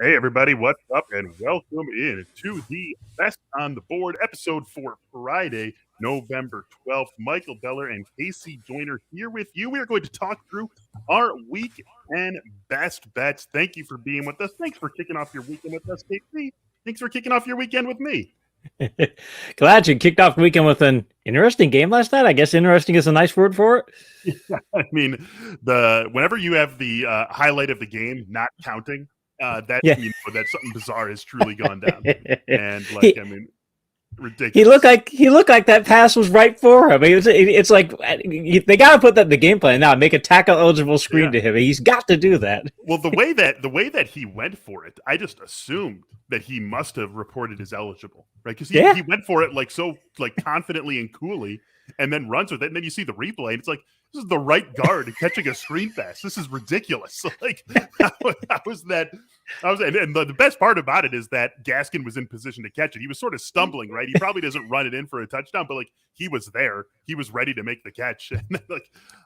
Hey, everybody, what's up? And welcome in to the Best on the Board episode for Friday, November 12th. Michael Beller and Casey Joyner here with you. We are going to talk through our week and best bets. Thank you for being with us. Thanks for kicking off your weekend with us, Casey. Thanks for kicking off your weekend with me. Glad you kicked off the weekend with an interesting game last night. I guess interesting is a nice word for it. Yeah, I mean, whenever you have the highlight of the game not counting, that Yeah. you know that something bizarre has truly gone down. And ridiculous. He looked like that pass was right for him. It's like they got to put that in the game plan now. Make a tackle eligible screen to him. He's got to do that. Well, the way that he went for it, I just assumed that he must have reported as eligible, right? Because he went for it so confidently and coolly, and then runs with it. And then you see the replay, and it's like, this is the right guard catching a screen pass. This is ridiculous. And the best part about it is that Gaskin was in position to catch it. He was sort of stumbling, right? He probably doesn't run it in for a touchdown, but he was there. He was ready to make the catch. And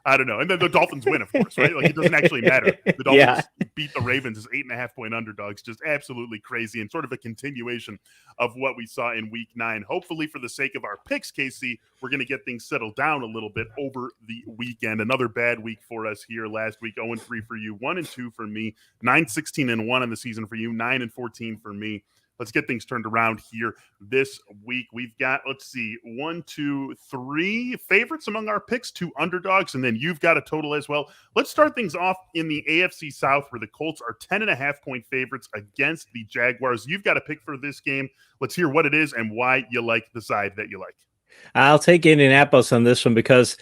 I don't know. And then the Dolphins win, of course, right? It doesn't actually matter. The Dolphins beat the Ravens as 8.5-point underdogs. Just absolutely crazy, and sort of a continuation of what we saw in week 9. Hopefully, for the sake of our picks, Casey, we're going to get things settled down a little bit over the weekend. Another bad week for us here last week. 0-3 for you, 1-2 for me, 9-16-1 on the season for you, 9-14 for me. Let's get things turned around here this week. We've got, 1, 2, 3 favorites among our picks, 2 underdogs, and then you've got a total as well. Let's start things off in the AFC South, where the Colts are 10.5-point favorites against the Jaguars. You've got a pick for this game. Let's hear what it is and why you like the side that you like. I'll take Indianapolis on this one because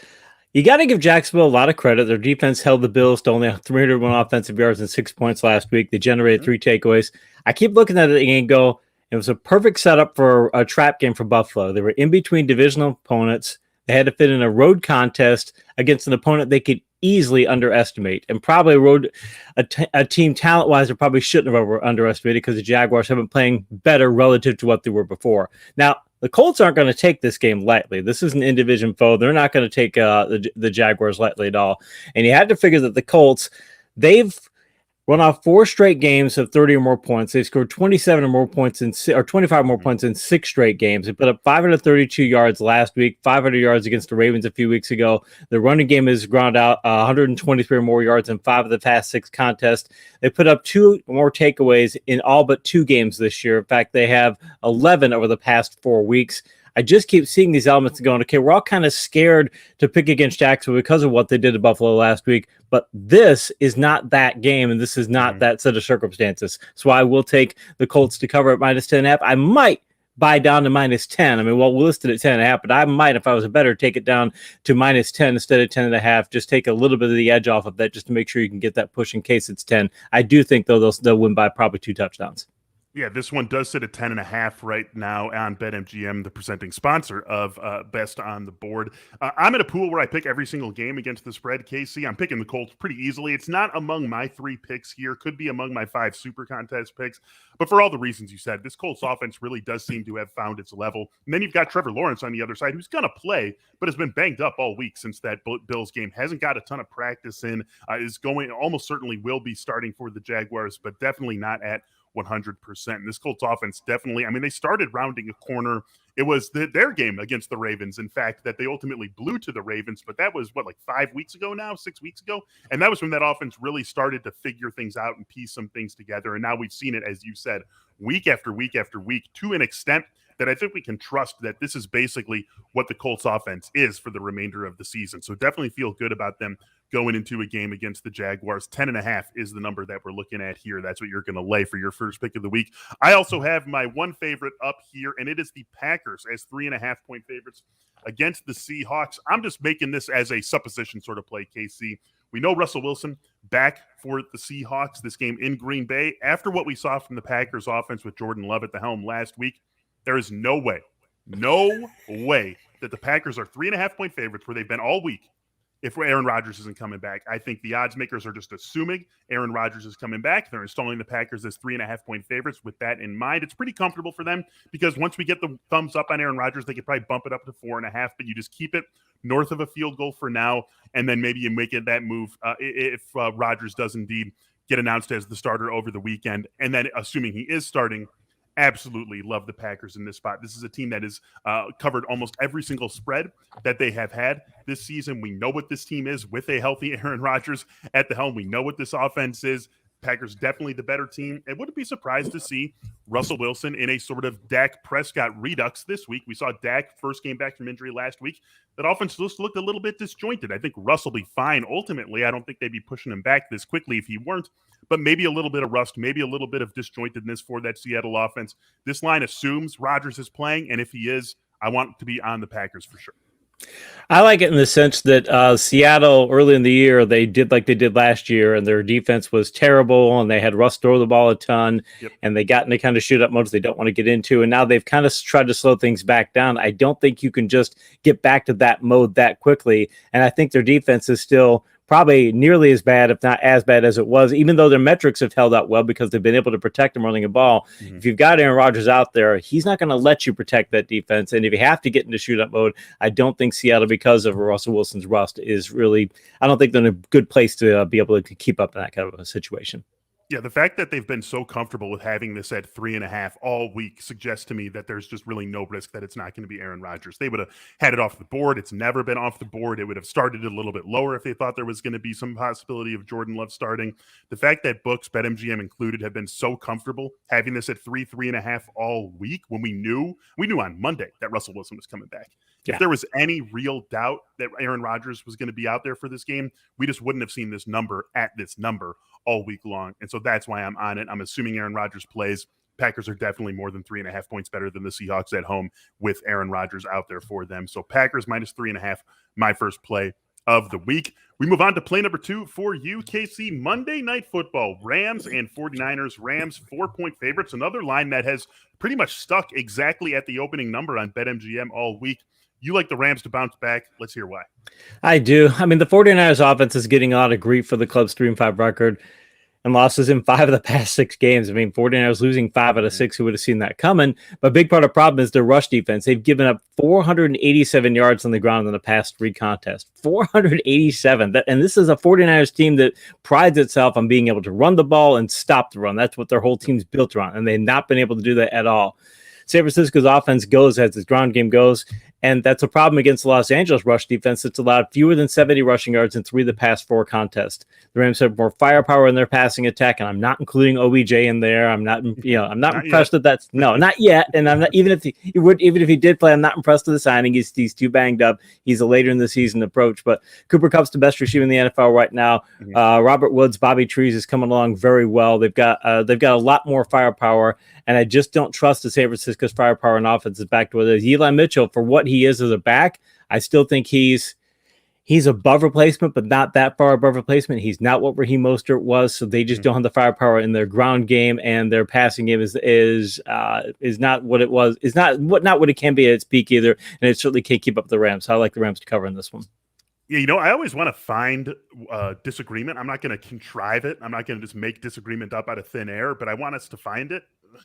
you got to give Jacksonville a lot of credit. Their defense held the Bills to only 301 offensive yards and 6 points last week. They generated 3 takeaways. I keep looking at it and go, it was a perfect setup for a trap game for Buffalo. They were in between divisional opponents. They had to fit in a road contest against an opponent they could easily underestimate, and probably a team talent-wise that probably shouldn't have underestimated, because the Jaguars have been playing better relative to what they were before. Now, the Colts aren't going to take this game lightly. This is an in-division foe. They're not going to take the Jaguars lightly at all. And you had to figure that the Colts, they've run off 4 straight games of 30 or more points. They scored 27 or more points or 25 more points in 6 straight games. They put up 532 yards last week, 500 yards against the Ravens a few weeks ago. The running game has ground out 123 or more yards in 5 of the past 6 contests. They put up 2 more takeaways in all but 2 games this year. In fact, they have 11 over the past 4 weeks. I just keep seeing these elements and going, okay, we're all kind of scared to pick against Jacksonville because of what they did to Buffalo last week, but this is not that game, and this is not that set of circumstances. So I will take the Colts to cover at -10.5. I might buy down to -10. I mean, well, we'll list it at 10.5, but I might, if I was a better, take it down to -10 instead of 10.5. Just take a little bit of the edge off of that just to make sure you can get that push in case it's 10. I do think, though, they'll win by probably 2 touchdowns. Yeah, this one does sit at 10.5 right now on BetMGM, the presenting sponsor of Best on the Board. I'm in a pool where I pick every single game against the spread, Casey. I'm picking the Colts pretty easily. It's not among my 3 picks here. Could be among my 5 super contest picks. But for all the reasons you said, this Colts offense really does seem to have found its level. And then you've got Trevor Lawrence on the other side, who's going to play, but has been banged up all week since that Bills game. Hasn't got a ton of practice in. Is going, almost certainly will be starting for the Jaguars, but definitely not at 100%. And this Colts offense definitely, I mean, they started rounding a corner. It was their game against the Ravens, in fact, that they ultimately blew to the Ravens, but that was, 5 weeks ago now, 6 weeks ago? And that was when that offense really started to figure things out and piece some things together. And now we've seen it, as you said, week after week after week, to an extent that I think we can trust that this is basically what the Colts offense is for the remainder of the season. So definitely feel good about them going into a game against the Jaguars. 10.5 is the number that we're looking at here. That's what you're going to lay for your first pick of the week. I also have my one favorite up here, and it is the Packers as 3.5-point favorites against the Seahawks. I'm just making this as a supposition sort of play, KC. We know Russell Wilson back for the Seahawks, this game in Green Bay. After what we saw from the Packers offense with Jordan Love at the helm last week, there is no way that the Packers are 3.5-point favorites where they've been all week if Aaron Rodgers isn't coming back. I think the odds makers are just assuming Aaron Rodgers is coming back. They're installing the Packers as 3.5-point favorites with that in mind. It's pretty comfortable for them because once we get the thumbs up on Aaron Rodgers, they could probably bump it up to 4.5, but you just keep it north of a field goal for now, and then maybe you make it that move if Rodgers does indeed get announced as the starter over the weekend. And then assuming he is starting, absolutely love the Packers in this spot. This is a team that has covered almost every single spread that they have had this season. We know what this team is with a healthy Aaron Rodgers at the helm. We know what this offense is. Packers definitely the better team. And wouldn't be surprised to see Russell Wilson in a sort of Dak Prescott redux this week. We saw Dak first came back from injury last week. That offense just looked a little bit disjointed. I think Russell will be fine ultimately. I don't think they'd be pushing him back this quickly if he weren't. But maybe a little bit of rust, maybe a little bit of disjointedness for that Seattle offense. This line assumes Rodgers is playing, and if he is, I want to be on the Packers for sure. I like it in the sense that Seattle early in the year, they did like they did last year, and their defense was terrible, and they had Russ throw the ball a ton, and they got into kind of shoot-up modes they don't want to get into, and now they've kind of tried to slow things back down. I don't think you can just get back to that mode that quickly, and I think their defense is still probably nearly as bad, if not as bad as it was, even though their metrics have held out well because they've been able to protect them running a ball. Mm-hmm. If you've got Aaron Rodgers out there, he's not going to let you protect that defense. And if you have to get into shoot-up mode, I don't think Seattle, because of Russell Wilson's rust, is really, I don't think they're in a good place to be able to keep up in that kind of a situation. Yeah, the fact that they've been so comfortable with having this at 3.5 all week suggests to me that there's just really no risk that it's not going to be Aaron Rodgers. They would have had it off the board. It's never been off the board. It would have started a little bit lower if they thought there was going to be some possibility of Jordan Love starting. The fact that books, BetMGM included, have been so comfortable having this at 3.5 all week when we knew on Monday that Russell Wilson was coming back. Yeah. If there was any real doubt that Aaron Rodgers was going to be out there for this game, we just wouldn't have seen this number at this number all week long. And so that's why I'm on it. I'm assuming Aaron Rodgers plays. Packers are definitely more than 3.5 points better than the Seahawks at home with Aaron Rodgers out there for them. So Packers minus 3.5, my first play of the week. We move on to play number 2 for you, KC. Monday Night Football, Rams and 49ers. Rams 4-point favorites, another line that has pretty much stuck exactly at the opening number on BetMGM all week. You like the Rams to bounce back. Let's hear why. I do. I mean, the 49ers offense is getting a lot of grief for the club's 3-5 record and losses in 5 of the past 6 games. I mean, 49ers losing 5 out of 6, who would have seen that coming? But a big part of the problem is their rush defense. They've given up 487 yards on the ground in the past 3 contests. 487. And this is a 49ers team that prides itself on being able to run the ball and stop the run. That's what their whole team's built around, and they've not been able to do that at all. San Francisco's offense goes as its ground game goes, and that's a problem against the Los Angeles rush defense that's allowed fewer than 70 rushing yards in 3 of the past 4 contests. The Rams have more firepower in their passing attack, and I'm not including OBJ in there. I'm not impressed that that's not yet. And I'm not, even if he did play, I'm not impressed with the signing. He's too banged up. He's a later in the season approach, but Cooper Kupp's the best receiver in the NFL right now. Mm-hmm. Robert Woods, Bobby Trees is coming along very well. They've got a lot more firepower, and I just don't trust the San Francisco's firepower and offense is back to what it is. Eli Mitchell, for what he is as a back, I still think he's above replacement, but not that far above replacement. He's not what Raheem Mostert was, so they just don't have the firepower in their ground game, and their passing game is not what it was. Is not what it can be at its peak either, and it certainly can't keep up the Rams. So I like the Rams to cover in this one. Yeah, I always want to find disagreement. I'm not going to contrive it. I'm not going to just make disagreement up out of thin air, but I want us to find it.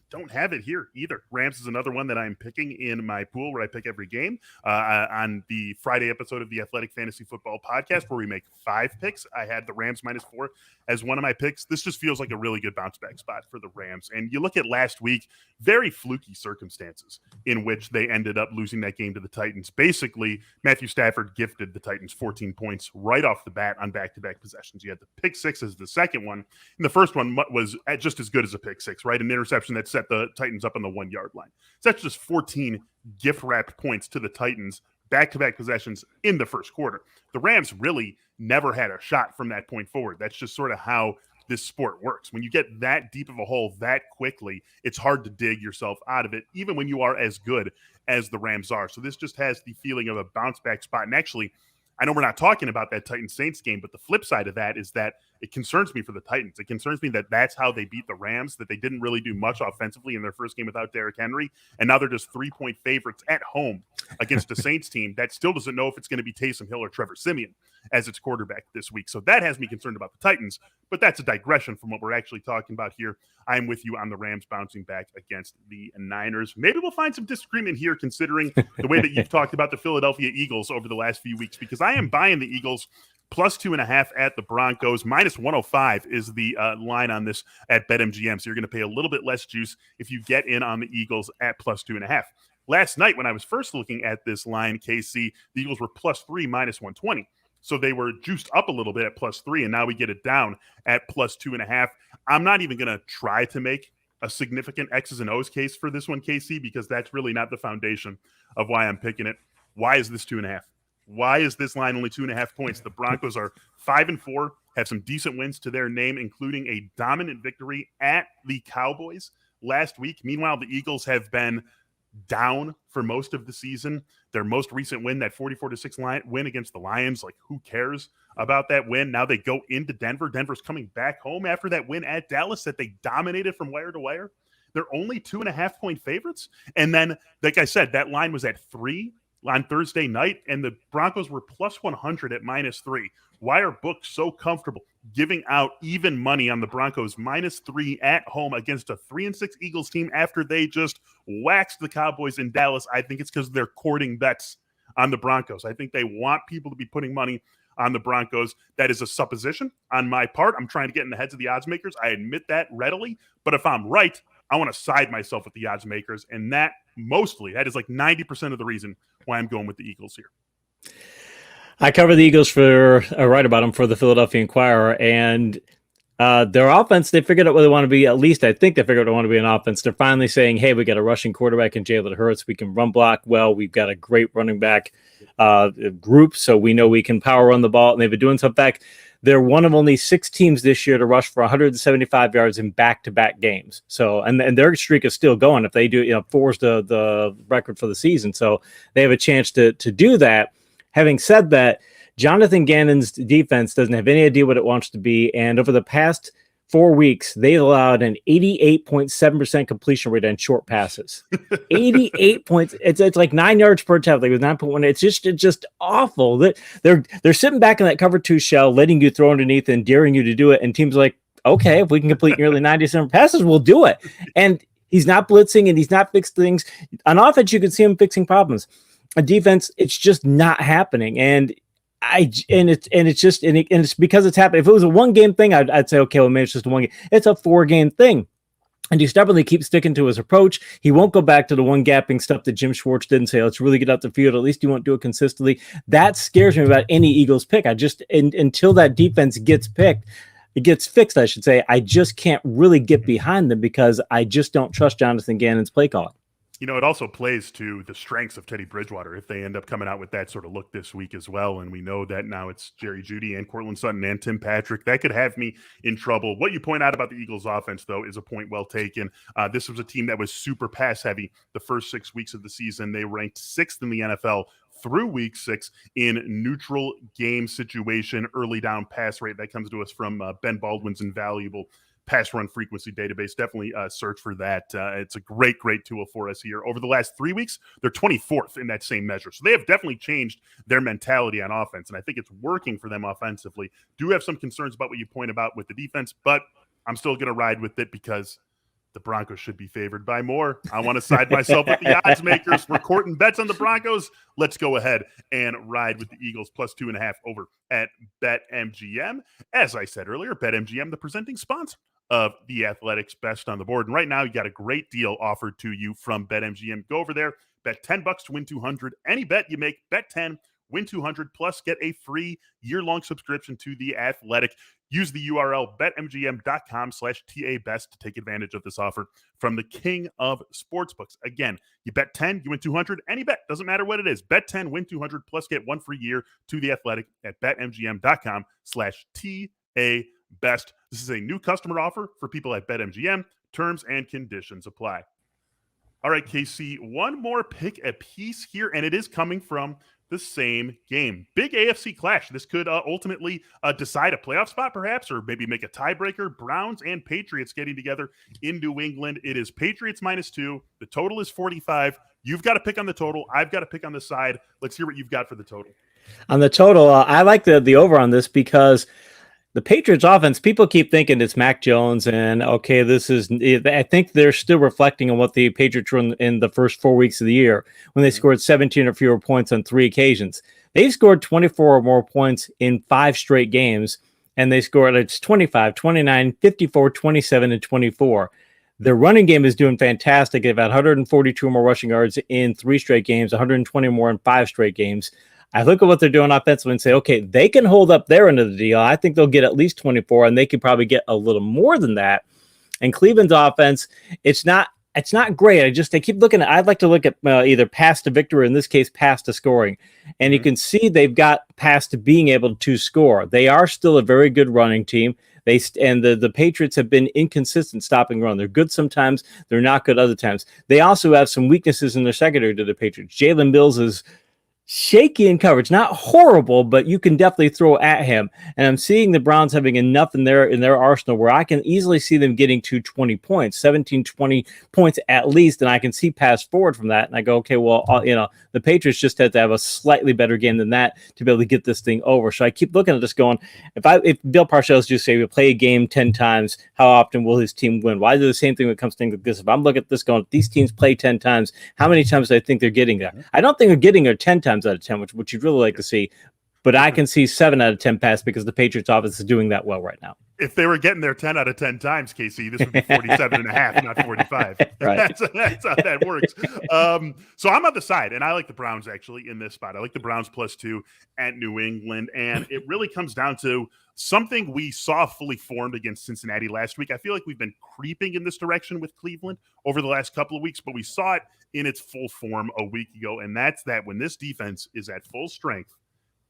Don't have it here either. Rams is another one that I'm picking in my pool where I pick every game. On the Friday episode of the Athletic Fantasy Football Podcast, where we make 5 picks, I had the Rams -4 as one of my picks. This just feels like a really good bounce back spot for the Rams. And you look at last week, very fluky circumstances in which they ended up losing that game to the Titans. Basically, Matthew Stafford gifted the Titans 14 points right off the bat on back-to-back possessions. You had the pick 6 as the second one, and the first one was just as good as a pick 6, right? An interception that set the Titans up on the 1-yard line. So that's just 14 gift-wrapped points to the Titans, back-to-back possessions in the first quarter. The Rams really never had a shot from that point forward. That's just sort of how this sport works. When you get that deep of a hole that quickly, it's hard to dig yourself out of it, even when you are as good as the Rams are. So this just has the feeling of a bounce-back spot. And actually, I know we're not talking about that Titans-Saints game, but the flip side of that is that it concerns me for the Titans. It concerns me that that's how they beat the Rams, that they didn't really do much offensively in their first game without Derrick Henry, and now they're just 3-point favorites at home against a Saints team that still doesn't know if it's going to be Taysom Hill or Trevor Siemian as its quarterback this week. So that has me concerned about the Titans, but that's a digression from what we're actually talking about here. I'm with you on the Rams bouncing back against the Niners. Maybe we'll find some disagreement here considering the way that you've talked about the Philadelphia Eagles over the last few weeks, because I am buying the Eagles plus 2.5 at the Broncos. Minus 105 is the line on this at BetMGM. So you're going to pay a little bit less juice if you get in on the Eagles at plus 2.5. Last night, when I was first looking at this line, KC, the Eagles were plus 3, minus 120. So they were juiced up a little bit at plus 3, and now we get it down at plus 2.5. I'm not even going to try to make a significant X's and O's case for this one, KC, because that's really not the foundation of why I'm picking it. Why is this 2.5? Why is this line only 2.5 points? The Broncos are 5-4, have some decent wins to their name, including a dominant victory at the Cowboys last week. Meanwhile, the Eagles have been down for most of the season. Their most recent win, that 44-6 win against the Lions, like who cares about that win? Now they go into Denver. Denver's coming back home after that win at Dallas that they dominated from wire to wire. They're only 2.5 point favorites. And then, like I said, that line was at 3 on Thursday night, and the Broncos were plus 100 at minus 3. Why are books so comfortable giving out even money on the Broncos minus 3 at home against a 3-6 Eagles team after they just waxed the Cowboys in Dallas? I think it's because they're courting bets on the Broncos. I think they want people to be putting money on the Broncos. That is a supposition on my part. I'm trying to get in the heads of the odds makers. I admit that readily. But if I'm right, I want to side myself with the odds makers. And that is like 90% of the reason why I'm going with the Eagles here. I cover the Eagles write about them for the Philadelphia Inquirer, and their offense, they figured out what they want to be. At least I think they figured out they want to be an offense. They're finally saying, hey, we got a rushing quarterback in Jalen Hurts. We can run block well. We've got a great running back group, so we know we can power run the ball, and they've been doing something back. They're one of only 6 teams this year to rush for 175 yards in back-to-back games. So, and their streak is still going. If they do, 4's the record for the season. So they have a chance to do that. Having said that, Jonathan Gannon's defense doesn't have any idea what it wants to be. And over the past 4 weeks, they allowed an 88.7% completion rate on short passes. 88 points. It's like 9 yards per attempt. Like with 9.1. It's just awful. They're sitting back in that cover 2 shell, letting you throw underneath and daring you to do it. And teams are like, okay, if we can complete nearly 97 passes, we'll do it. And he's not blitzing and he's not fixing things. On offense, you can see him fixing problems. On defense, it's just not happening. And it's because it's happening. If it was a 1-game thing, I'd say, okay, well, maybe it's just a 1 game. It's a 4-game thing. And he stubbornly keeps sticking to his approach. He won't go back to the one gapping stuff that Jim Schwartz did and say, let's really get out the field. At least he won't do it consistently. That scares me about any Eagles pick. Until that defense gets fixed, I should say, I just can't really get behind them because I just don't trust Jonathan Gannon's play calling. It also plays to the strengths of Teddy Bridgewater if they end up coming out with that sort of look this week as well. And we know that now it's Jerry Jeudy and Courtland Sutton and Tim Patrick. That could have me in trouble. What you point out about the Eagles offense, though, is a point well taken. This was a team that was super pass heavy the first 6 weeks of the season. They ranked 6th in the NFL through week 6 in neutral game situation, early down pass rate. That comes to us from Ben Baldwin's invaluable pass run frequency database. Definitely search for that. It's a great tool for us here. Over the last 3 weeks, they're 24th in that same measure. So they have definitely changed their mentality on offense, and I think it's working for them offensively. Do have some concerns about what you point about with the defense, but I'm still going to ride with it because the Broncos should be favored by more. I want to side myself with the odds makers. We're courting bets on the Broncos. Let's go ahead and ride with the Eagles plus 2.5 over at BetMGM. As I said earlier, BetMGM, the presenting sponsor of the Athletics Best on the Board. And right now, you got a great deal offered to you from BetMGM. Go over there, bet $10 to win $200. Any bet you make, bet 10, win $200, plus get a free year-long subscription to The Athletic. Use the URL betmgm.com/tabest to take advantage of this offer from the king of sportsbooks. Again, you bet 10, you win 200. Any bet, doesn't matter what it is. Bet 10, win 200, plus get 1 free year to The Athletic at betmgm.com/tabest. This is a new customer offer for people at BetMGM. Terms and conditions apply. All right, KC, one more pick apiece here, and it is coming from the same game. Big AFC clash. This could ultimately decide a playoff spot, perhaps, or maybe make a tiebreaker. Browns and Patriots getting together in New England. It is Patriots -2. The total is 45. You've got to pick on the total. I've got to pick on the side. Let's hear what you've got for the total. On the total, I like the over on this because the Patriots offense, people keep thinking it's Mac Jones, and okay, I think they're still reflecting on what the Patriots were in the first 4 weeks of the year when they scored 17 or fewer points on 3 occasions. They've scored 24 or more points in 5 straight games, and they scored it's 25, 29, 54, 27, and 24. Their running game is doing fantastic. They've had 142 more rushing yards in 3 straight games, 120 more in 5 straight games. I look at what they're doing offensively and say, okay, they can hold up their end of the deal. I think they'll get at least 24, and they could probably get a little more than that. And Cleveland's offense, it's not great. I keep looking at. I'd like to look at either pass to victory, or in this case, pass to scoring. And you can see they've got past to being able to score. They are still a very good running team. The Patriots have been inconsistent stopping run. They're good sometimes. They're not good other times. They also have some weaknesses in their secondary to the Patriots. Jalen Mills is shaky in coverage, not horrible, but you can definitely throw at him. And I'm seeing the Browns having enough in their arsenal where I can easily see them getting to 20 points, 17, 20 points at least. And I can see pass forward from that. And I go, okay, well, the Patriots just have to have a slightly better game than that to be able to get this thing over. So I keep looking at this going, if Bill Parcells just say we play a game 10 times, how often will his team win? Why do the same thing when it comes to things like this? If I'm looking at this going, if these teams play 10 times, how many times do I think they're getting there? I don't think they're getting there 10 times out of 10, which you'd really like to see. But I can see 7 out of 10 pass because the Patriots offense is doing that well right now. If they were getting there 10 out of 10 times, KC, this would be 47 and a half, not 45. Right. That's how that works. So I'm on the side, and I like the Browns actually in this spot. I like the Browns +2 at New England, and it really comes down to something we saw fully formed against Cincinnati last week. I feel like we've been creeping in this direction with Cleveland over the last couple of weeks, but we saw it in its full form a week ago, and that's that when this defense is at full strength,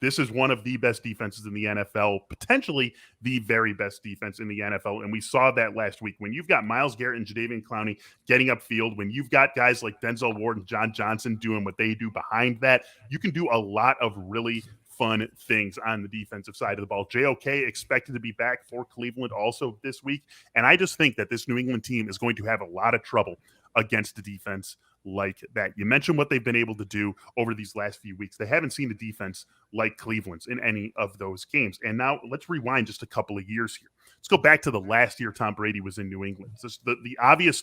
this is one of the best defenses in the NFL, potentially the very best defense in the NFL. And we saw that last week when you've got Myles Garrett and Jadeveon Clowney getting upfield, when you've got guys like Denzel Ward and John Johnson doing what they do behind that, you can do a lot of really fun things on the defensive side of the ball. JOK expected to be back for Cleveland also this week. And I just think that this New England team is going to have a lot of trouble against the defense like that. You mentioned what they've been able to do over these last few weeks. They haven't seen a defense like Cleveland's in any of those games. And now let's rewind just a couple of years here. Let's go back to the last year Tom Brady was in New England. Just the obvious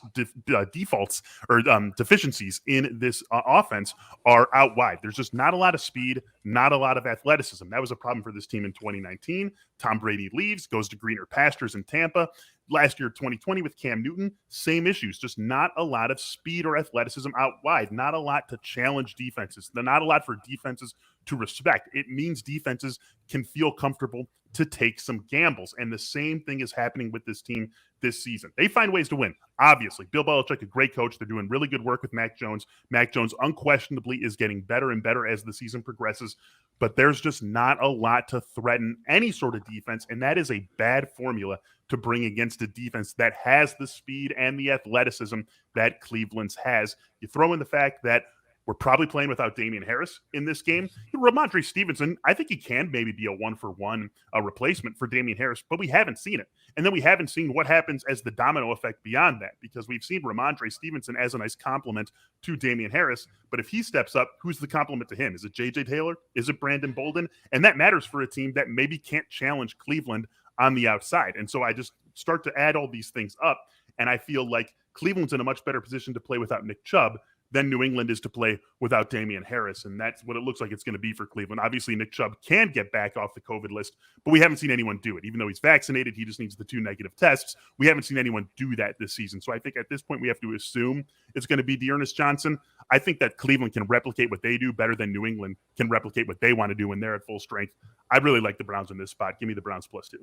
defaults or deficiencies in this offense are out wide. There's just not a lot of speed, not a lot of athleticism. That was a problem for this team in 2019. Tom Brady leaves, goes to greener pastures in Tampa. Last year, 2020, with Cam Newton, same issues. Just not a lot of speed or athleticism out wide. Not a lot to challenge defenses. Not a lot for defenses to respect. It means defenses can feel comfortable to take some gambles. And the same thing is happening with this team this season. They find ways to win. Obviously, Bill Belichick, a great coach. They're doing really good work with Mac Jones. Mac Jones unquestionably is getting better and better as the season progresses. But there's just not a lot to threaten any sort of defense. And that is a bad formula to bring against a defense that has the speed and the athleticism that Cleveland's has. You throw in the fact that we're probably playing without Damian Harris in this game. Ramondre Stevenson, I think he can maybe be a 1-for-1 replacement for Damian Harris, but we haven't seen it. And then we haven't seen what happens as the domino effect beyond that, because we've seen Ramondre Stevenson as a nice complement to Damian Harris. But if he steps up, who's the complement to him? Is it J.J. Taylor? Is it Brandon Bolden? And that matters for a team that maybe can't challenge Cleveland on the outside. And so I just start to add all these things up, and I feel like Cleveland's in a much better position to play without Nick Chubb than New England is to play without Damian Harris. And that's what it looks like it's going to be for Cleveland. Obviously, Nick Chubb can get back off the COVID list, but we haven't seen anyone do it. Even though he's vaccinated, he just needs the 2 negative tests. We haven't seen anyone do that this season. So I think at this point, we have to assume it's going to be Dearness Johnson. I think that Cleveland can replicate what they do better than New England can replicate what they want to do when they're at full strength. I really like the Browns in this spot. Give me the Browns +2.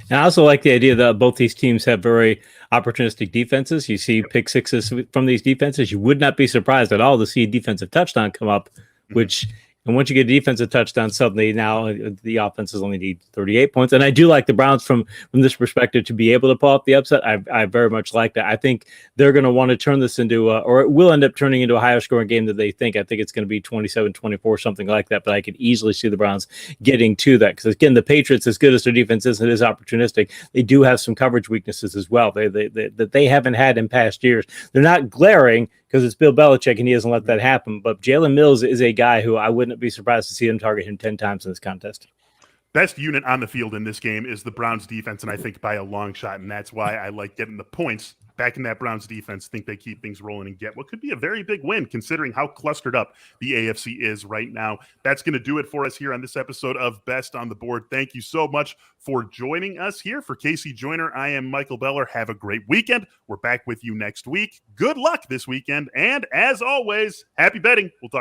And I also like the idea that both these teams have very opportunistic defenses. You see pick sixes from these defenses. You would not be surprised at all to see a defensive touchdown come up, which And once you get a defensive touchdown, suddenly now the offenses only need 38 points. And I do like the Browns from this perspective to be able to pull off the upset. I very much like that. I think they're going to want to turn this into or it will end up turning into a higher scoring game than they think. I think it's going to be 27-24, something like that. But I could easily see the Browns getting to that. Because again, the Patriots, as good as their defense is, it is opportunistic. They do have some coverage weaknesses as well that they haven't had in past years. They're not glaring, because it's Bill Belichick and he doesn't let that happen. But Jalen Mills is a guy who I wouldn't be surprised to see them target him 10 times in this contest. Best unit on the field in this game is the Browns defense, and I think by a long shot, and that's why I like getting the points back in that Browns defense, think they keep things rolling and get what could be a very big win considering how clustered up the AFC is right now. That's going to do it for us here on this episode of Best on the Board. Thank you so much for joining us here. For Casey Joyner, I am Michael Beller. Have a great weekend. We're back with you next week. Good luck this weekend. And as always, happy betting. We'll talk